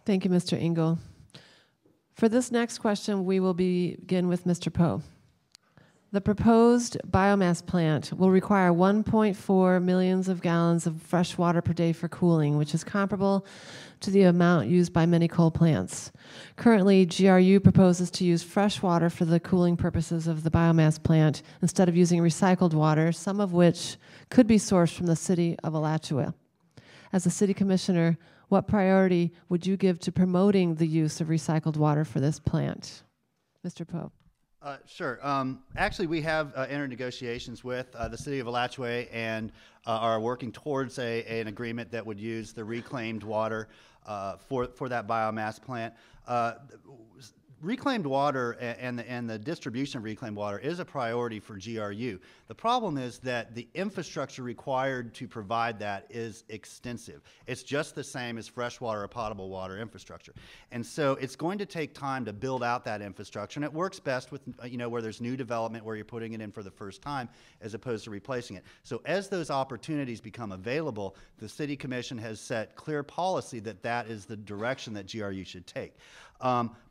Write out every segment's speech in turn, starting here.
Thank you, Mr. Ingle. For this next question, we will begin with Mr. Poe. The proposed biomass plant will require 1.4 million gallons of fresh water per day for cooling, which is comparable to the amount used by many coal plants. Currently, GRU proposes to use fresh water for the cooling purposes of the biomass plant instead of using recycled water, some of which could be sourced from the city of Alachua. As a city commissioner, what priority would you give to promoting the use of recycled water for this plant? Mr. Poe. Sure. Actually, we have entered negotiations with the city of Alachua and are working towards an agreement that would use the reclaimed water for that biomass plant. Reclaimed water and the distribution of reclaimed water is a priority for GRU. The problem is that the infrastructure required to provide that is extensive. It's just the same as freshwater or potable water infrastructure. And so it's going to take time to build out that infrastructure, and it works best with, where there's new development where you're putting it in for the first time as opposed to replacing it. So as those opportunities become available, the City Commission has set clear policy that that is the direction that GRU should take.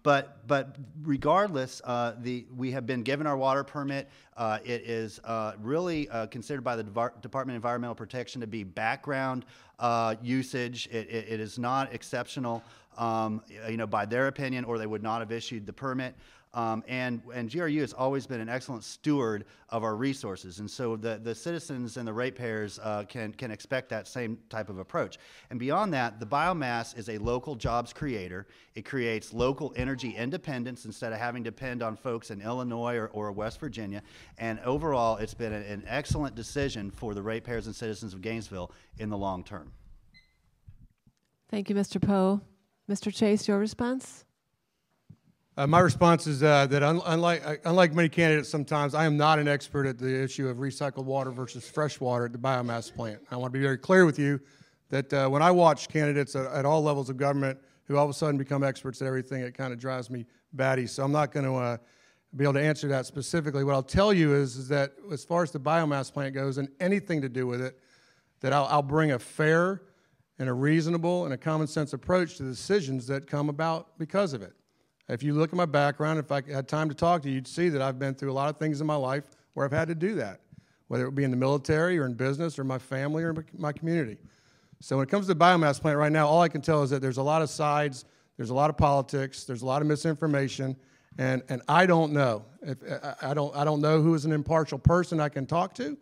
But regardless, we have been given our water permit. It is really considered by the Department of Environmental Protection to be background usage. It is not exceptional, by their opinion, or they would not have issued the permit. And GRU has always been an excellent steward of our resources, and so the citizens and the ratepayers can expect that same type of approach. And beyond that, the biomass is a local jobs creator. It creates local energy independence instead of having to depend on folks in Illinois or West Virginia. And overall, it's been an excellent decision for the ratepayers and citizens of Gainesville in the long term. Thank you, Mr. Poe. Mr. Chase, your response? My response is that unlike many candidates sometimes, I am not an expert at the issue of recycled water versus fresh water at the biomass plant. I want to be very clear with you that when I watch candidates at all levels of government who all of a sudden become experts at everything, it kind of drives me batty. So I'm not going to be able to answer that specifically. What I'll tell you is that as far as the biomass plant goes and anything to do with it, that I'll bring a fair and a reasonable and a common sense approach to the decisions that come about because of it. If you look at my background, if I had time to talk to you, you'd see that I've been through a lot of things in my life where I've had to do that, whether it be in the military or in business or my family or my community. So when it comes to the biomass plant right now, all I can tell is that there's a lot of sides, there's a lot of politics, there's a lot of misinformation, and I don't know. I don't know who is an impartial person I can talk to,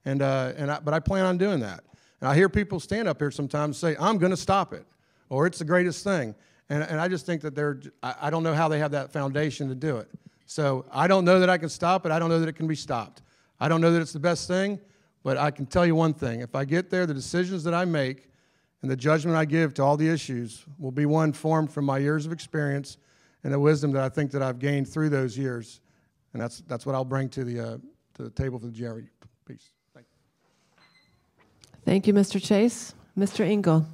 but I plan on doing that. And I hear people stand up here sometimes and say, I'm going to stop it, or it's the greatest thing. And I just think that I don't know how they have that foundation to do it. So I don't know that I can stop it. I don't know that it can be stopped. I don't know that it's the best thing, but I can tell you one thing. If I get there, the decisions that I make and the judgment I give to all the issues will be one formed from my years of experience and the wisdom that I think that I've gained through those years. And that's what I'll bring to the table for the GRU piece. Thank you. Thank you, Mr. Chase. Mr. Ingle.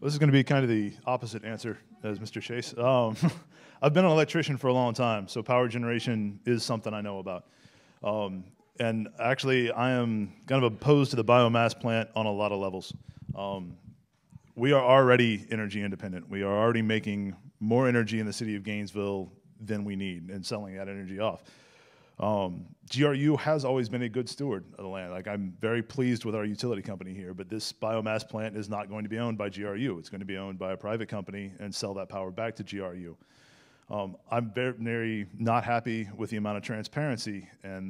This is going to be kind of the opposite answer as Mr. Chase. I've been an electrician for a long time, so power generation is something I know about. And actually, I am kind of opposed to the biomass plant on a lot of levels. We are already energy independent. We are already making more energy in the city of Gainesville than we need and selling that energy off. GRU has always been a good steward of the land. Like, I'm very pleased with our utility company here, but this biomass plant is not going to be owned by GRU. It's going to be owned by a private company and sell that power back to GRU. I'm very not happy with the amount of transparency and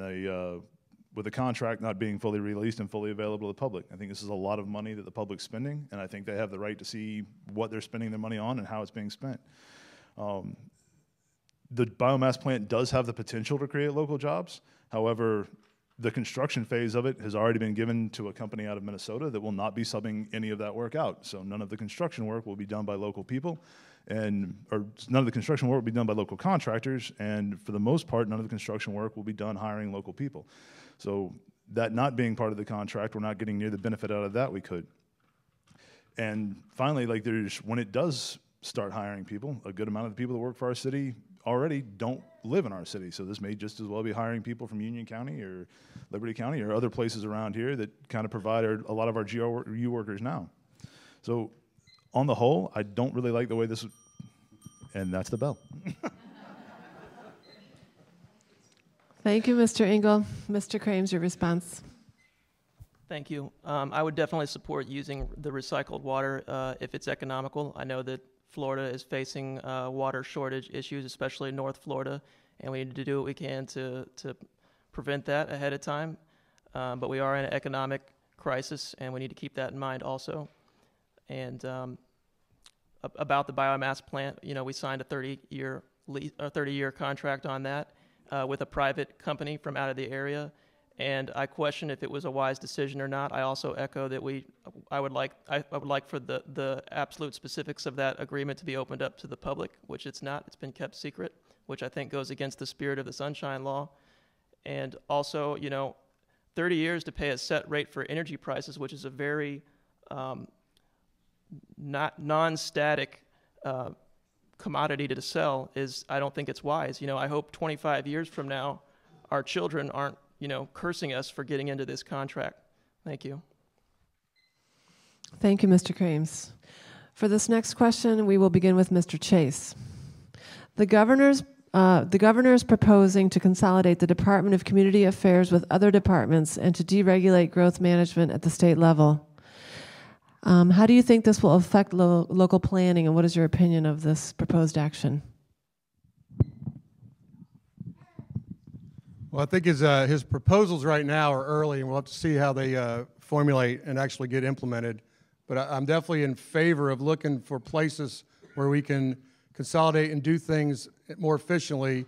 with the contract not being fully released and fully available to the public. I think this is a lot of money that the public's spending, and I think they have the right to see what they're spending their money on and how it's being spent. The biomass plant does have the potential to create local jobs. However, the construction phase of it has already been given to a company out of Minnesota that will not be subbing any of that work out. So none of the construction work will be done by local people, or none of the construction work will be done by local contractors, and for the most part, none of the construction work will be done hiring local people. So that not being part of the contract, we're not getting near the benefit out of that we could. And finally, like, when it does start hiring people, a good amount of the people that work for our city already don't live in our city. So this may just as well be hiring people from Union County or Liberty County or other places around here that kind of provide a lot of our GRU workers now. So on the whole, I don't really like the way this, and that's the bell. Thank you, Mr. Ingle. Mr. Krames, your response. Thank you. I would definitely support using the recycled water if it's economical. I know that Florida is facing water shortage issues, especially in North Florida, and we need to do what we can to prevent that ahead of time. But we are in an economic crisis, and we need to keep that in mind also. And about the biomass plant, you know, we signed a 30-year contract on that with a private company from out of the area. And I question if it was a wise decision or not. I also echo that I would like for the absolute specifics of that agreement to be opened up to the public, which it's not. It's been kept secret, which I think goes against the spirit of the Sunshine Law. And also, you know, 30 years to pay a set rate for energy prices, which is a very non-static commodity to sell, I don't think it's wise. You know, I hope 25 years from now, our children aren't, you know, cursing us for getting into this contract. Thank you. Thank you, Mr. Krames. For this next question, we will begin with Mr. Chase. The governor is proposing to consolidate the Department of Community Affairs with other departments and to deregulate growth management at the state level. How do you think this will affect local planning, and what is your opinion of this proposed action? Well, I think his proposals right now are early, and we'll have to see how they formulate and actually get implemented. But I'm definitely in favor of looking for places where we can consolidate and do things more efficiently,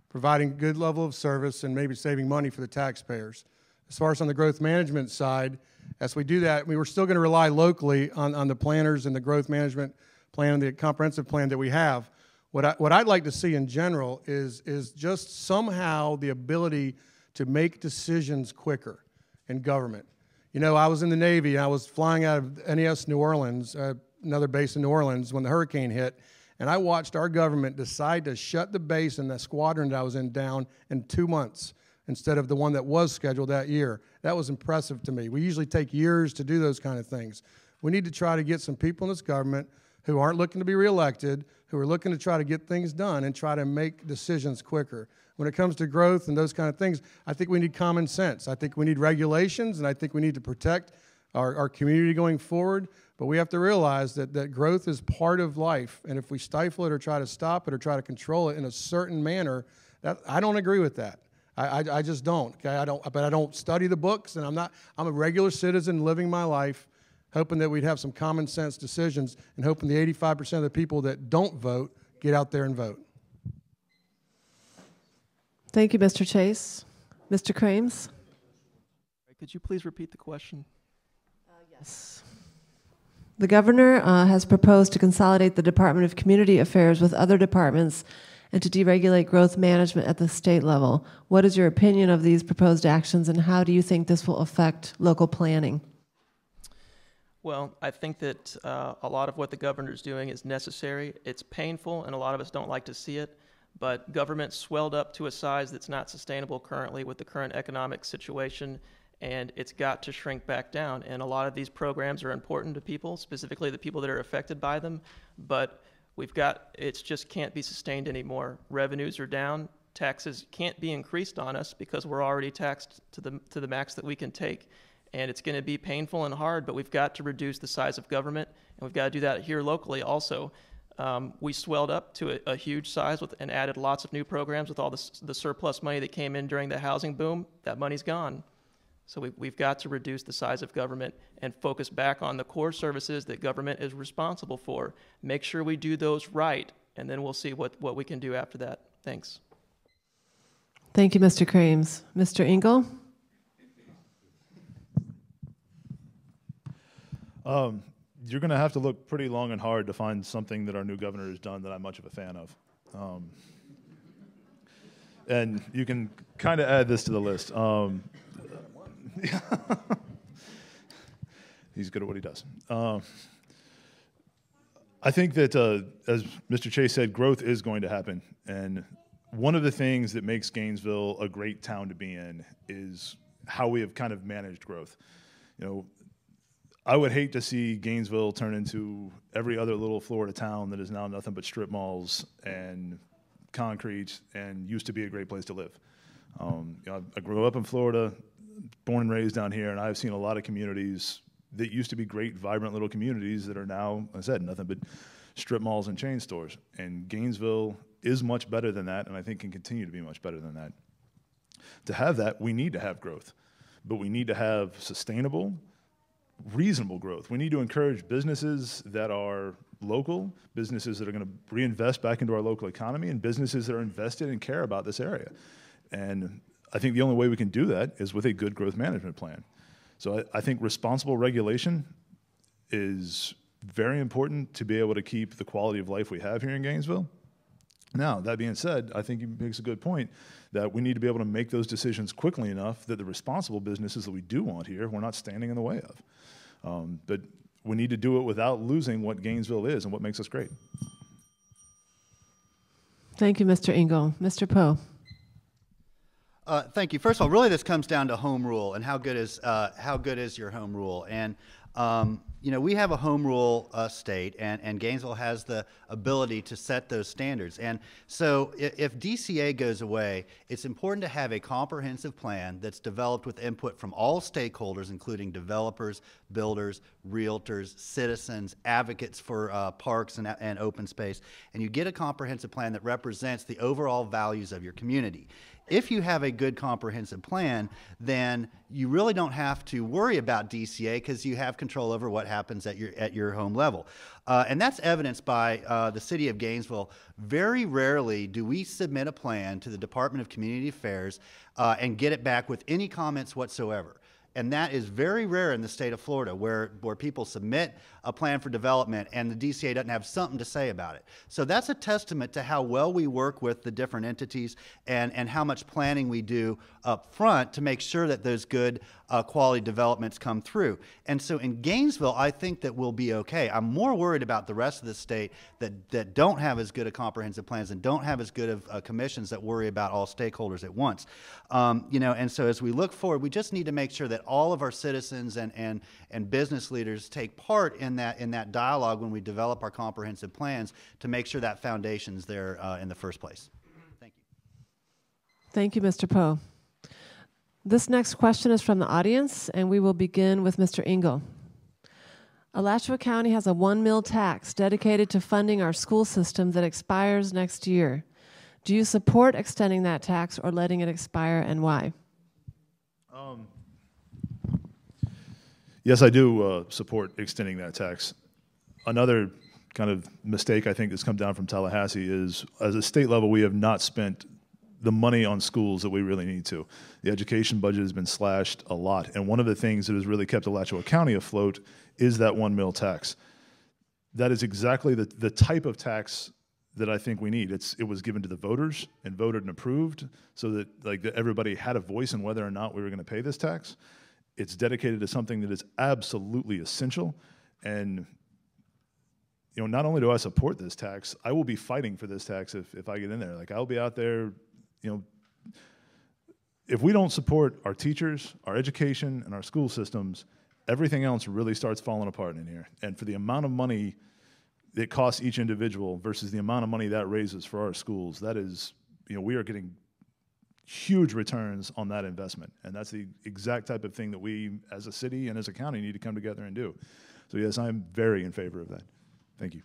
providing good level of service and maybe saving money for the taxpayers. As far as on the growth management side, as we do that, we were still going to rely locally on the planners and the growth management plan and the comprehensive plan that we have. What I'd like to see in general is just somehow the ability to make decisions quicker in government. You know, I was in the Navy, and I was flying out of NES New Orleans, another base in New Orleans, when the hurricane hit, and I watched our government decide to shut the base and the squadron that I was in down in 2 months instead of the one that was scheduled that year. That was impressive to me. We usually take years to do those kind of things. We need to try to get some people in this government who aren't looking to be reelected, who are looking to try to get things done and try to make decisions quicker. When it comes to growth and those kind of things, I think we need common sense. I think we need regulations, and I think we need to protect our community going forward. But we have to realize that growth is part of life, and if we stifle it or try to stop it or try to control it in a certain manner, I don't agree with that. I just don't. Okay, but I don't study the books, and I'm a regular citizen living my life, hoping that we'd have some common sense decisions and hoping the 85% of the people that don't vote get out there and vote. Thank you, Mr. Chase. Mr. Krames? Could you please repeat the question? Yes. The governor has proposed to consolidate the Department of Community Affairs with other departments and to deregulate growth management at the state level. What is your opinion of these proposed actions, and how do you think this will affect local planning? Well, I think that a lot of what the governor's doing is necessary. It's painful, and a lot of us don't like to see it, but government swelled up to a size that's not sustainable currently with the current economic situation, and it's got to shrink back down. And a lot of these programs are important to people, specifically the people that are affected by them, but it just can't be sustained anymore. Revenues are down. Taxes can't be increased on us because we're already taxed to the max that we can take. And it's going to be painful and hard, but we've got to reduce the size of government, and we've got to do that here locally also. We swelled up to a huge size and added lots of new programs with all the surplus money that came in during the housing boom. That money's gone. So we've got to reduce the size of government and focus back on the core services that government is responsible for. Make sure we do those right, and then we'll see what we can do after that. Thanks. Thank you, Mr. Krames. Mr. Ingle? You're going to have to look pretty long and hard to find something that our new governor has done that I'm much of a fan of. And you can kind of add this to the list. He's good at what he does. I think that, as Mr. Chase said, growth is going to happen. And one of the things that makes Gainesville a great town to be in is how we have kind of managed growth. You know, I would hate to see Gainesville turn into every other little Florida town that is now nothing but strip malls and concrete and used to be a great place to live. I grew up in Florida, born and raised down here, and I've seen a lot of communities that used to be great, vibrant little communities that are now, as I said, nothing but strip malls and chain stores. And Gainesville is much better than that, and I think can continue to be much better than that. To have that, we need to have growth, but we need to have sustainable, reasonable growth. We need to encourage businesses that are local, businesses that are going to reinvest back into our local economy, and businesses that are invested and care about this area. And I think the only way we can do that is with a good growth management plan. So I think responsible regulation is very important to be able to keep the quality of life we have here in Gainesville. Now, that being said, I think he makes a good point that we need to be able to make those decisions quickly enough that the responsible businesses that we do want here, we're not standing in the way of. But we need to do it without losing what Gainesville is and what makes us great. Thank you, Mr. Ingle. Mr. Poe. Thank you. First of all, really this comes down to home rule and how good is your home rule. And you know, we have a home rule state, and Gainesville has the ability to set those standards. And so if DCA goes away, it's important to have a comprehensive plan that's developed with input from all stakeholders, including developers, builders, realtors, citizens, advocates for parks and open space. And you get a comprehensive plan that represents the overall values of your community. If you have a good comprehensive plan, then you really don't have to worry about DCA because you have control over what happens at your home level. And that's evidenced by the city of Gainesville. Very rarely do we submit a plan to the Department of Community Affairs and get it back with any comments whatsoever. And that is very rare in the state of Florida, where people submit a plan for development and the DCA doesn't have something to say about it. So that's a testament to how well we work with the different entities and how much planning we do up front to make sure that those good quality developments come through. And so in Gainesville, I think that we'll be okay. I'm more worried about the rest of the state that don't have as good a comprehensive plans and don't have as good of commissions that worry about all stakeholders at once. You know, and so as we look forward, we just need to make sure that all of our citizens and business leaders take part in that dialogue when we develop our comprehensive plans to make sure that foundation's there in the first place. Thank you. Thank you, Mr. Poe. This next question is from the audience, and we will begin with Mr. Ingle. Alachua County has a 1 mil tax dedicated to funding our school system that expires next year. Do you support extending that tax or letting it expire, and why? Yes, I do support extending that tax. Another kind of mistake I think that's come down from Tallahassee is, as a state level, we have not spent the money on schools that we really need to. The education budget has been slashed a lot, and one of the things that has really kept Alachua County afloat is that 1 mil tax. That is exactly the type of tax that I think we need. It was given to the voters and voted and approved so that everybody had a voice in whether or not we were going to pay this tax. It's dedicated to something that is absolutely essential. And you know, not only do I support this tax, I will be fighting for this tax if I get in there. Like, I'll be out there, you know, if we don't support our teachers, our education, and our school systems, everything else really starts falling apart in here. And for the amount of money it costs each individual versus the amount of money that raises for our schools, that is, you know, we are getting huge returns on that investment. And that's the exact type of thing that we as a city and as a county need to come together and do. So yes, I'm very in favor of that. Thank you.